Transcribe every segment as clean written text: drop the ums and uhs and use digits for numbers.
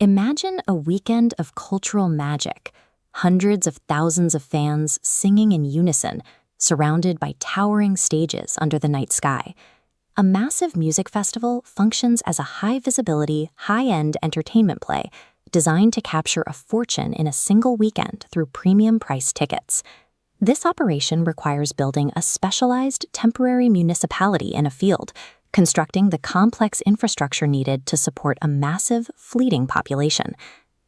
Imagine a weekend of cultural magic, hundreds of thousands of fans singing in unison, surrounded by towering stages under the night sky. A massive music festival functions as a high-visibility, high-end entertainment play designed to capture a fortune in a single weekend through premium-priced tickets. This operation requires building a specialized temporary municipality in a field, constructing the complex infrastructure needed to support a massive, fleeting population.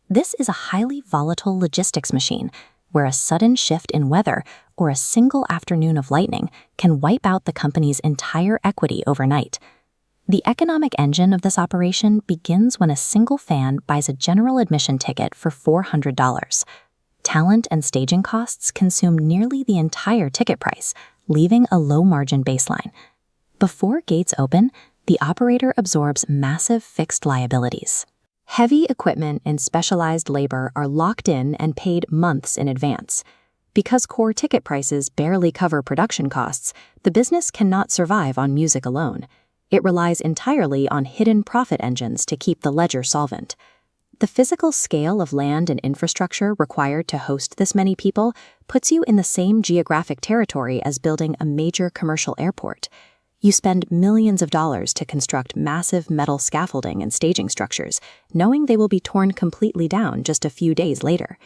This is a highly volatile logistics machine, where a sudden shift in weather or a single afternoon of lightning can wipe out the company's entire equity overnight. The economic engine of this operation begins when a single fan buys a general admission ticket for $400. Talent and staging costs consume nearly the entire ticket price, leaving a low-margin baseline. Before gates open, the operator absorbs massive fixed liabilities. Heavy equipment and specialized labor are locked in and paid months in advance. Because core ticket prices barely cover production costs, the business cannot survive on music alone. It relies entirely on hidden profit engines to keep the ledger solvent. The physical scale of land and infrastructure required to host this many people puts you in the same geographic territory as building a major commercial airport. You spend millions of dollars to construct massive metal scaffolding and staging structures, knowing they will be torn completely down just a few days later.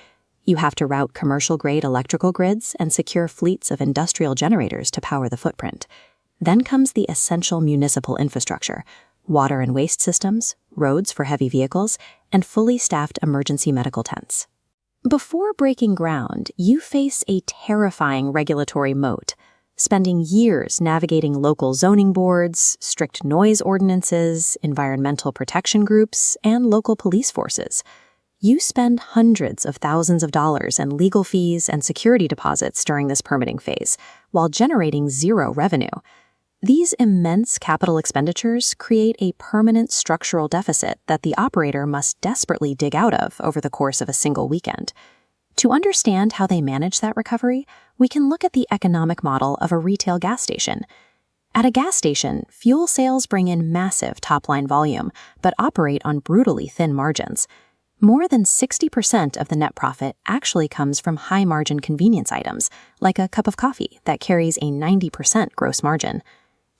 You have to route commercial-grade electrical grids and secure fleets of industrial generators to power the footprint. Then comes the essential municipal infrastructure: water and waste systems, roads for heavy vehicles, and fully staffed emergency medical tents. Before breaking ground, you face a terrifying regulatory moat, spending years navigating local zoning boards, strict noise ordinances, environmental protection groups, and local police forces. You spend hundreds of thousands of dollars in legal fees and security deposits during this permitting phase, while generating zero revenue. These immense capital expenditures create a permanent structural deficit that the operator must desperately dig out of over the course of a single weekend. To understand how they manage that recovery, we can look at the economic model of a retail gas station. At a gas station, fuel sales bring in massive top-line volume, but operate on brutally thin margins. More than 60% of the net profit actually comes from high-margin convenience items, like a cup of coffee that carries a 90% gross margin.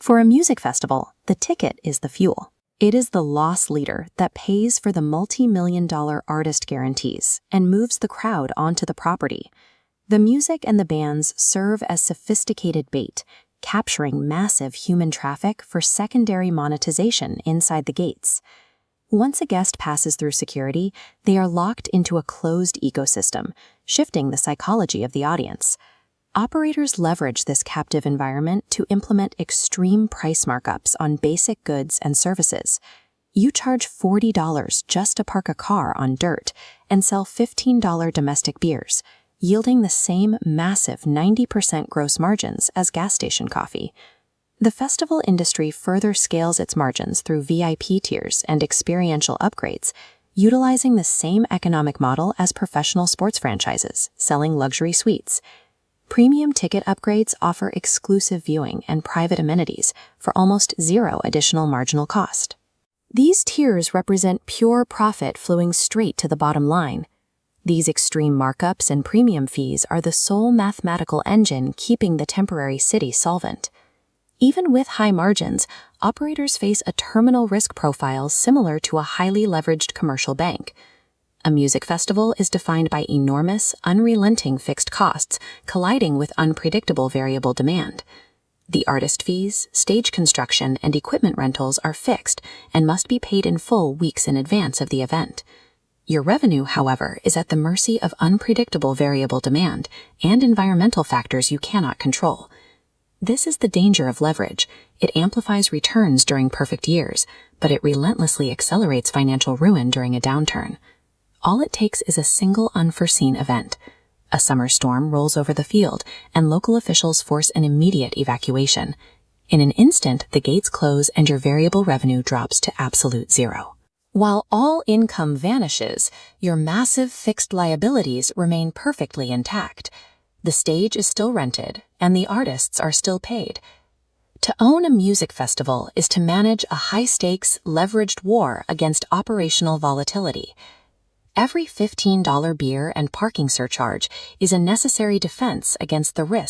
For a music festival, the ticket is the fuel. It is the loss leader that pays for the multi-million-dollar artist guarantees and moves the crowd onto the property. The music and the bands serve as sophisticated bait, capturing massive human traffic for secondary monetization inside the gates. Once a guest passes through security, they are locked into a closed ecosystem, shifting the psychology of the audience. Operators leverage this captive environment to implement extreme price markups on basic goods and services. You charge $40 just to park a car on dirt and sell $15 domestic beers, yielding the same massive 90% gross margins as gas station coffee. The festival industry further scales its margins through VIP tiers and experiential upgrades, utilizing the same economic model as professional sports franchises, selling luxury suites. Premium ticket upgrades offer exclusive viewing and private amenities for almost zero additional marginal cost. These tiers represent pure profit flowing straight to the bottom line. These extreme markups and premium fees are the sole mathematical engine keeping the temporary city solvent. Even with high margins, operators face a terminal risk profile similar to a highly leveraged commercial bank. A music festival is defined by enormous, unrelenting fixed costs colliding with unpredictable variable demand. The artist fees, stage construction, and equipment rentals are fixed and must be paid in full weeks in advance of the event. Your revenue, however, is at the mercy of unpredictable variable demand and environmental factors you cannot control. This is the danger of leverage. It amplifies returns during perfect years, but it relentlessly accelerates financial ruin during a downturn. All it takes is a single unforeseen event. A summer storm rolls over the field, and local officials force an immediate evacuation. In an instant, the gates close and your variable revenue drops to absolute zero. While all income vanishes, your massive fixed liabilities remain perfectly intact. The stage is still rented, and the artists are still paid. To own a music festival is to manage a high-stakes, leveraged war against operational volatility. Every $15 beer and parking surcharge is a necessary defense against the risk